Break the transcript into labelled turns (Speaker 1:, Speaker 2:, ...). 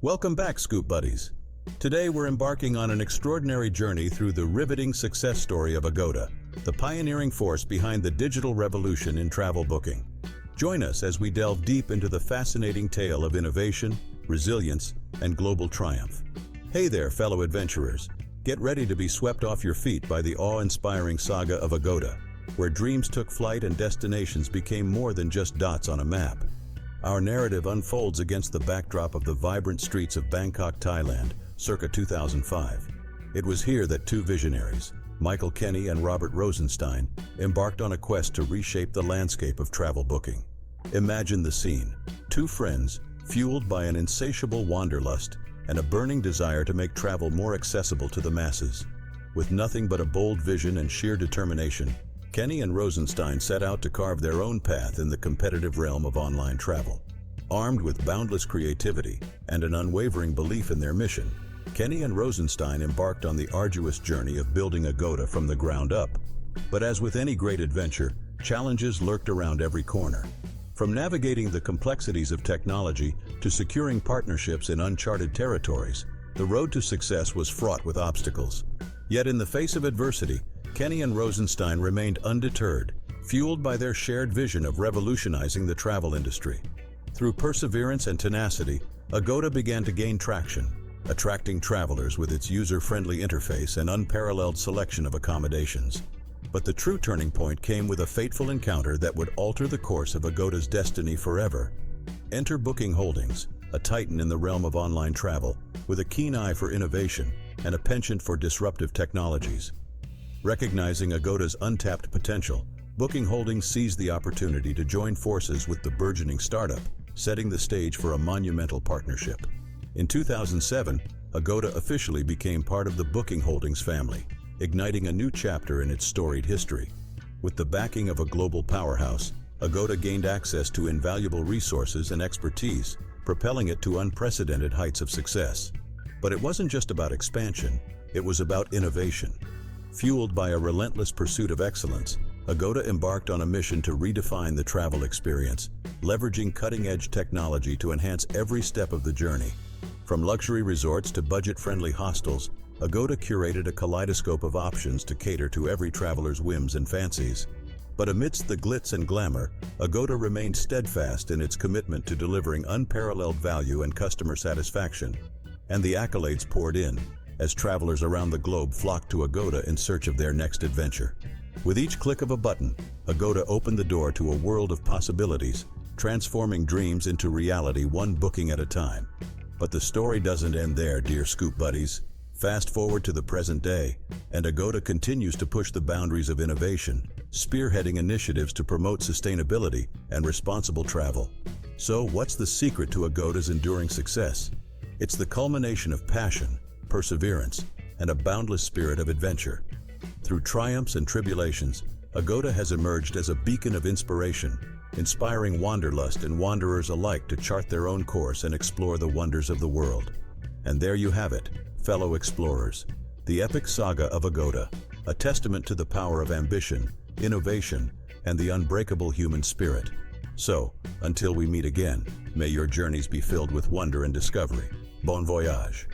Speaker 1: Welcome back, Scoop Buddies. Today we're embarking on an extraordinary journey through the riveting success story of Agoda, the pioneering force behind the digital revolution in travel booking. Join us as we delve deep into the fascinating tale of innovation, resilience, and global triumph. Hey there, fellow adventurers. Get ready to be swept off your feet by the awe-inspiring saga of Agoda, where dreams took flight and destinations became more than just dots on a map. Our narrative unfolds against the backdrop of the vibrant streets of Bangkok, Thailand, circa 2005. It was here that two visionaries, Michael Kenny and Robert Rosenstein, embarked on a quest to reshape the landscape of travel booking. Imagine the scene: two friends, fueled by an insatiable wanderlust and a burning desire to make travel more accessible to the masses. With nothing but a bold vision and sheer determination, Kenny and Rosenstein set out to carve their own path in the competitive realm of online travel. Armed with boundless creativity and an unwavering belief in their mission, Kenny and Rosenstein embarked on the arduous journey of building Agoda from the ground up. But as with any great adventure, challenges lurked around every corner. From navigating the complexities of technology to securing partnerships in uncharted territories, the road to success was fraught with obstacles. Yet in the face of adversity, Kenny and Rosenstein remained undeterred, fueled by their shared vision of revolutionizing the travel industry. Through perseverance and tenacity, Agoda began to gain traction, attracting travelers with its user-friendly interface and unparalleled selection of accommodations. But the true turning point came with a fateful encounter that would alter the course of Agoda's destiny forever. Enter Booking Holdings, a titan in the realm of online travel, with a keen eye for innovation and a penchant for disruptive technologies. Recognizing Agoda's untapped potential, Booking Holdings seized the opportunity to join forces with the burgeoning startup, setting the stage for a monumental partnership. In 2007, Agoda officially became part of the Booking Holdings family, igniting a new chapter in its storied history. With the backing of a global powerhouse, Agoda gained access to invaluable resources and expertise, propelling it to unprecedented heights of success. But it wasn't just about expansion, it was about innovation. Fueled by a relentless pursuit of excellence, Agoda embarked on a mission to redefine the travel experience, leveraging cutting-edge technology to enhance every step of the journey. From luxury resorts to budget-friendly hostels, Agoda curated a kaleidoscope of options to cater to every traveler's whims and fancies. But amidst the glitz and glamour, Agoda remained steadfast in its commitment to delivering unparalleled value and customer satisfaction. And the accolades poured in, as travelers around the globe flocked to Agoda in search of their next adventure. With each click of a button, Agoda opened the door to a world of possibilities, transforming dreams into reality one booking at a time. But the story doesn't end there, dear Scoop Buddies. Fast forward to the present day, and Agoda continues to push the boundaries of innovation, spearheading initiatives to promote sustainability and responsible travel. So, what's the secret to Agoda's enduring success? It's the culmination of passion, perseverance, and a boundless spirit of adventure. Through triumphs and tribulations, Agoda has emerged as a beacon of inspiration, inspiring wanderlust and wanderers alike to chart their own course and explore the wonders of the world. And there you have it, fellow explorers, the epic saga of Agoda, a testament to the power of ambition, innovation, and the unbreakable human spirit. So, until we meet again, may your journeys be filled with wonder and discovery. Bon voyage.